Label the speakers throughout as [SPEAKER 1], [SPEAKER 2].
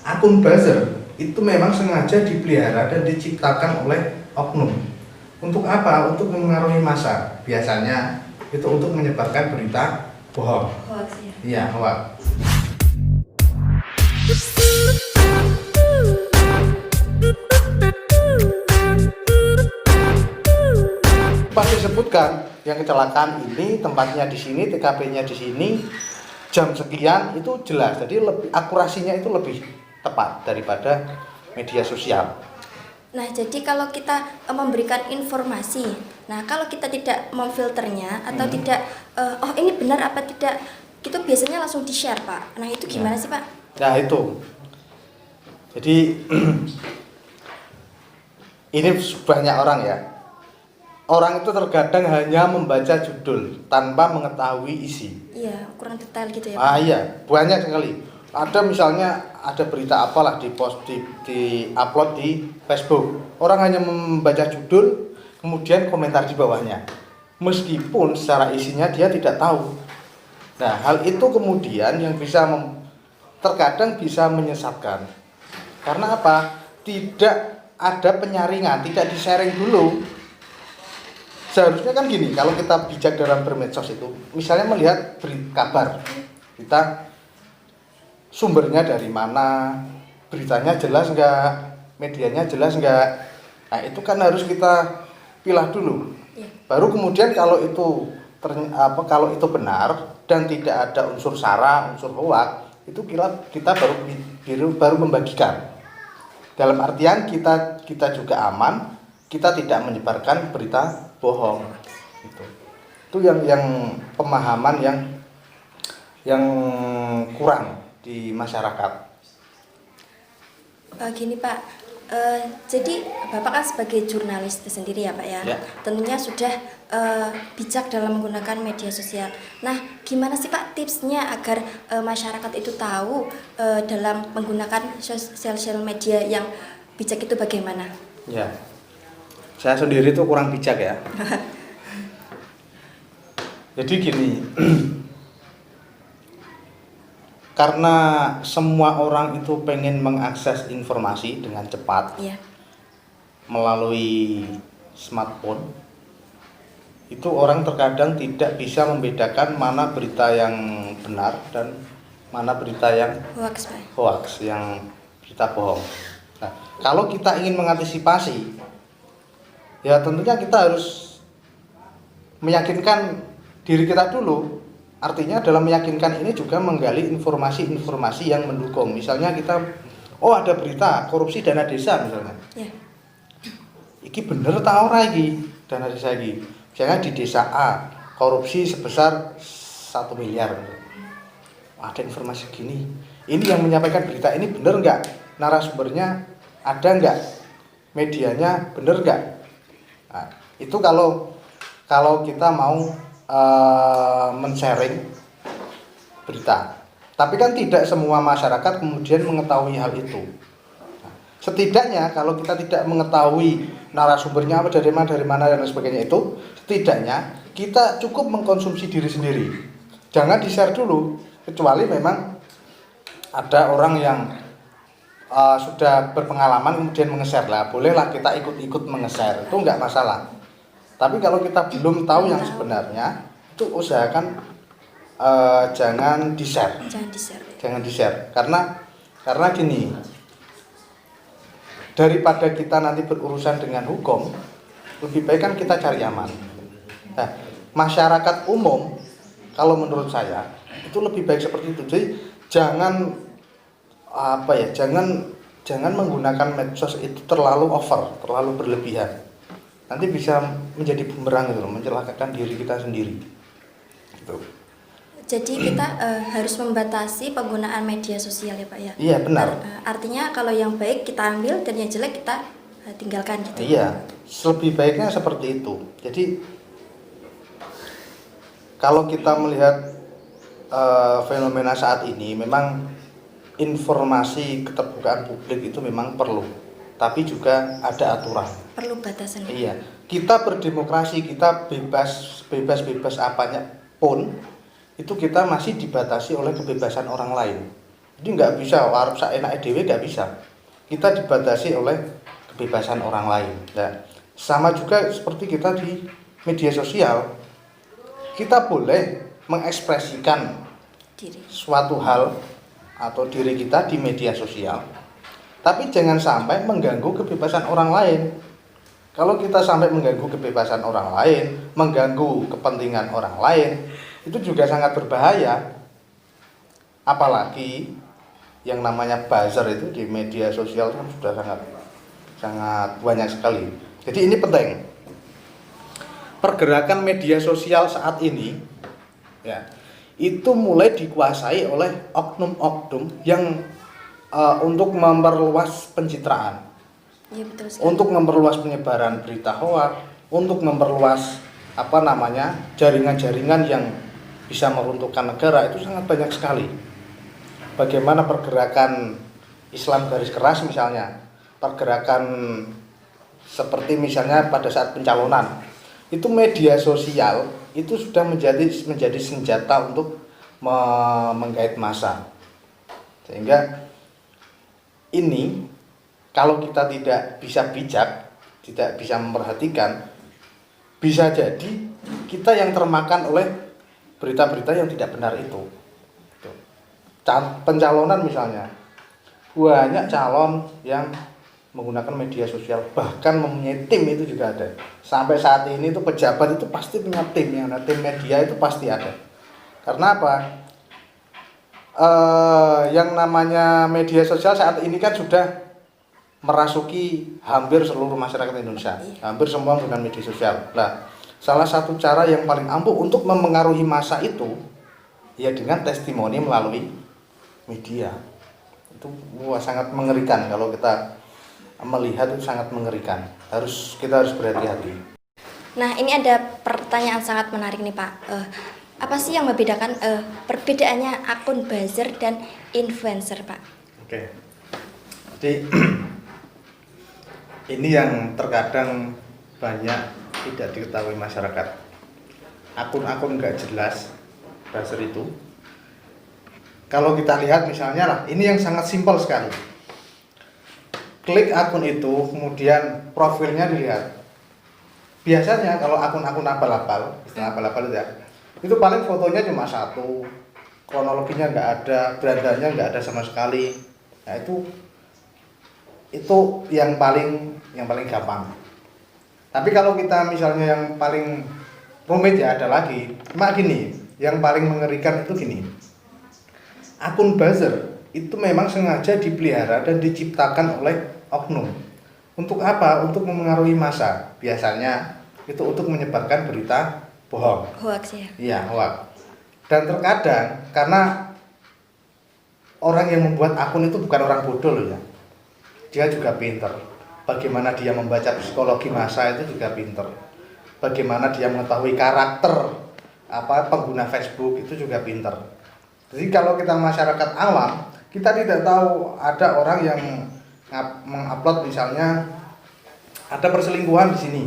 [SPEAKER 1] akun buzzer itu memang sengaja dipelihara dan diciptakan oleh oknum. Untuk apa? Untuk mempengaruhi massa. Biasanya itu untuk menyebarkan berita bohong.
[SPEAKER 2] Hoax ya.
[SPEAKER 1] Iya, hoax. Pas disebutkan yang kecelakaan ini tempatnya di sini, TKP-nya di sini, jam sekian, itu jelas. Jadi lebih akurasinya itu lebih tepat daripada media sosial.
[SPEAKER 2] Nah, jadi kalau kita memberikan informasi, nah kalau kita tidak memfilternya atau tidak, oh ini benar apa tidak, itu biasanya langsung di-share, Pak. Nah, itu gimana sih, Pak?
[SPEAKER 1] Nah, itu. Jadi ini banyak orang ya. Orang itu terkadang hanya membaca judul tanpa mengetahui isi.
[SPEAKER 2] Iya, kurang detail gitu ya, Pak.
[SPEAKER 1] Ah iya, banyak sekali. Ada misalnya ada berita apalah di post di upload di Facebook. Orang hanya membaca judul, kemudian komentar di bawahnya. Meskipun secara isinya dia tidak tahu. Nah, hal itu kemudian yang bisa terkadang bisa menyesatkan. Karena apa? Tidak ada penyaringan, tidak di-sharing dulu. Seharusnya kan gini, kalau kita bijak dalam bermedsos itu, misalnya melihat kabar, kita sumbernya dari mana, beritanya jelas enggak, medianya jelas enggak. Nah, itu kan harus kita pilah dulu. Baru kemudian kalau itu kalau itu benar dan tidak ada unsur sara, unsur hoax, itu kita baru membagikan. Dalam artian kita juga aman, kita tidak menyebarkan berita bohong. Itu yang pemahaman yang kurang di masyarakat.
[SPEAKER 2] Gini Pak, jadi Bapak kan sebagai jurnalis sendiri ya Pak ya, tentunya sudah bijak dalam menggunakan media sosial. Nah, gimana sih Pak tipsnya agar masyarakat itu tahu dalam menggunakan sosial media yang bijak itu bagaimana?
[SPEAKER 1] Ya, saya sendiri tuh kurang bijak ya. Jadi gini, karena semua orang itu pengen mengakses informasi dengan cepat melalui smartphone, itu orang terkadang tidak bisa membedakan mana berita yang benar dan mana berita yang hoax, yang berita bohong. Nah, kalau kita ingin mengantisipasi, ya tentunya kita harus meyakinkan diri kita dulu. Artinya dalam meyakinkan ini juga menggali informasi-informasi yang mendukung. Misalnya kita, ada berita korupsi dana desa misalnya. Iki bener ta ora iki dana desa iki. Misalnya di desa A korupsi sebesar 1 miliar. Ada informasi gini. Ini yang menyampaikan berita ini bener nggak? Narasumbernya ada nggak? Medianya bener nggak? Nah, itu kalau kita mau men-sharing berita. Tapi kan tidak semua masyarakat kemudian mengetahui hal itu. Nah, setidaknya kalau kita tidak mengetahui narasumbernya apa dari mana dan sebagainya itu, setidaknya kita cukup mengkonsumsi diri sendiri. Jangan di-share dulu, kecuali memang ada orang yang sudah berpengalaman kemudian menge-share lah, bolehlah kita ikut-ikut menge-share, itu enggak masalah. Tapi kalau kita belum tahu yang sebenarnya, itu usahakan jangan di-share. Jangan di-share. Karena gini, daripada kita nanti berurusan dengan hukum, lebih baik kan kita cari aman. Nah, masyarakat umum, kalau menurut saya itu lebih baik seperti itu. Jadi jangan jangan menggunakan medsos itu terlalu over, terlalu berlebihan. Nanti bisa menjadi bumerang gitu, mencelakakan diri kita sendiri. Gitu.
[SPEAKER 2] Jadi kita harus membatasi penggunaan media sosial ya Pak ya?
[SPEAKER 1] Iya benar.
[SPEAKER 2] Artinya kalau yang baik kita ambil dan yang jelek kita tinggalkan gitu.
[SPEAKER 1] Iya, lebih baiknya seperti itu. Jadi kalau kita melihat fenomena saat ini, memang informasi keterbukaan publik itu memang perlu, tapi juga ada aturan.
[SPEAKER 2] Perlu batasan.
[SPEAKER 1] Iya, kita berdemokrasi, kita bebas apanya pun, itu kita masih dibatasi oleh kebebasan orang lain. Jadi nggak bisa arep saenake dhewe, nggak bisa. Kita dibatasi oleh kebebasan orang lain. Nah, sama juga seperti kita di media sosial, kita boleh mengekspresikan
[SPEAKER 2] Diri.
[SPEAKER 1] suatu hal atau diri kita di media sosial, tapi jangan sampai mengganggu kebebasan orang lain. Kalau kita sampai mengganggu kebebasan orang lain, mengganggu kepentingan orang lain, itu juga sangat berbahaya. Apalagi yang namanya buzzer itu di media sosial kan sudah sangat banyak sekali. Jadi ini penting. Pergerakan media sosial saat ini ya, itu mulai dikuasai oleh oknum-oknum yang untuk memperluas pencitraan.
[SPEAKER 2] Ya, betul sekali.
[SPEAKER 1] Untuk memperluas penyebaran berita hoak, untuk memperluas jaringan-jaringan yang bisa meruntuhkan negara, itu sangat banyak sekali. Bagaimana pergerakan Islam garis keras misalnya, pergerakan seperti misalnya pada saat pencalonan, itu media sosial itu sudah menjadi senjata untuk menggait massa. Sehingga ini kalau kita tidak bisa bijak, tidak bisa memperhatikan, bisa jadi kita yang termakan oleh berita-berita yang tidak benar itu. Pencalonan misalnya, banyak calon yang menggunakan media sosial, bahkan mempunyai tim itu juga ada. Sampai saat ini itu pejabat itu pasti punya tim, tim media itu pasti ada. Karena apa? Yang namanya media sosial saat ini kan sudah merasuki hampir seluruh masyarakat Indonesia, hampir semua menggunakan media sosial. Nah, salah satu cara yang paling ampuh untuk memengaruhi massa itu ya dengan testimoni melalui media. Itu sangat mengerikan kalau kita melihat, itu sangat mengerikan. Kita harus berhati-hati.
[SPEAKER 2] Nah, ini ada pertanyaan sangat menarik nih Pak. Apa sih yang membedakan perbedaannya akun buzzer dan influencer Pak?
[SPEAKER 1] Oke. Jadi ini yang terkadang banyak tidak diketahui masyarakat. Akun-akun nggak jelas buzzer itu. Kalau kita lihat misalnya lah, ini yang sangat simpel sekali. Klik akun itu, kemudian profilnya dilihat. Biasanya kalau akun-akun abal-abal, istilah abal-abal itu paling fotonya cuma satu, kronologinya nggak ada, berandanya nggak ada sama sekali. Nah itu yang paling gampang. Tapi kalau kita misalnya yang paling rumit ya ada lagi. Cuma gini, yang paling mengerikan itu gini. Akun buzzer itu memang sengaja dipelihara dan diciptakan oleh oknum. Untuk apa? Untuk memengaruhi massa. Biasanya itu untuk menyebarkan berita bohong.
[SPEAKER 2] Hoax ya?
[SPEAKER 1] Iya, hoax. Dan terkadang karena orang yang membuat akun itu bukan orang bodoh loh ya. Dia juga pinter. Bagaimana dia membaca psikologi massa itu juga pinter. Bagaimana dia mengetahui karakter pengguna Facebook itu juga pinter. Jadi kalau kita masyarakat awam, kita tidak tahu ada orang yang mengupload misalnya ada perselingkuhan di sini.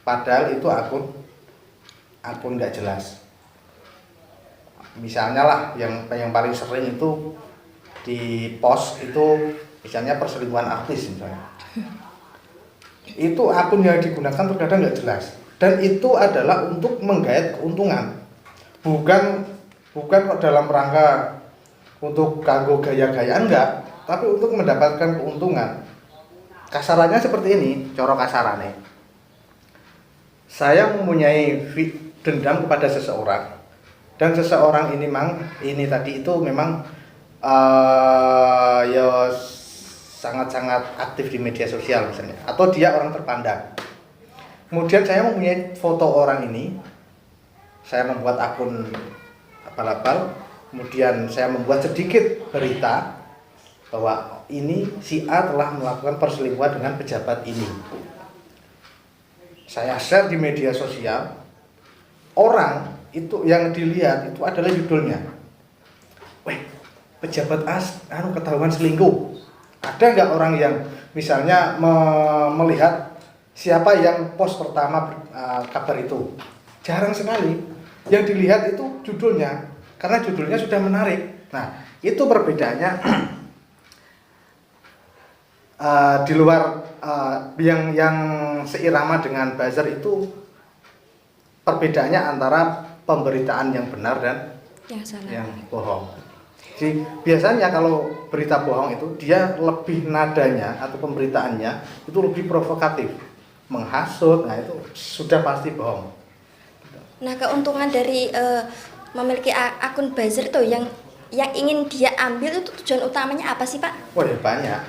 [SPEAKER 1] Padahal itu akun nggak jelas. Misalnya lah yang paling sering itu di post itu misalnya perselingkuhan artis misalnya. Itu akun yang digunakan terkadang nggak jelas. Dan itu adalah untuk menggait keuntungan. Bukan dalam rangka untuk kanggo gaya-gayaan enggak, tapi untuk mendapatkan keuntungan. Kasarannya seperti ini, coro kasarannya. Saya mempunyai dendam kepada seseorang, dan seseorang ini tadi itu memang ya sangat-sangat aktif di media sosial misalnya, atau dia orang terpandang. Kemudian saya mempunyai foto orang ini, saya membuat akun abal-abal, kemudian saya membuat sedikit berita bahwa ini si A telah melakukan perselingkuhan dengan pejabat ini. Saya share di media sosial, orang itu yang dilihat itu adalah judulnya. Weh, pejabat A ketahuan selingkuh. Ada nggak orang yang misalnya melihat siapa yang post pertama kabar itu? Jarang sekali. Yang dilihat itu judulnya, karena judulnya sudah menarik. Nah, itu perbedaannya di luar yang seirama dengan buzzer itu perbedaannya antara pemberitaan yang benar dan yang bohong. Jadi biasanya kalau berita bohong itu dia lebih nadanya atau pemberitaannya itu lebih provokatif, menghasut. Nah, itu sudah pasti bohong.
[SPEAKER 2] Nah, keuntungan dari memiliki akun buzzer itu yang ingin dia ambil itu tujuan utamanya apa sih, Pak?
[SPEAKER 1] Wah, ya banyak.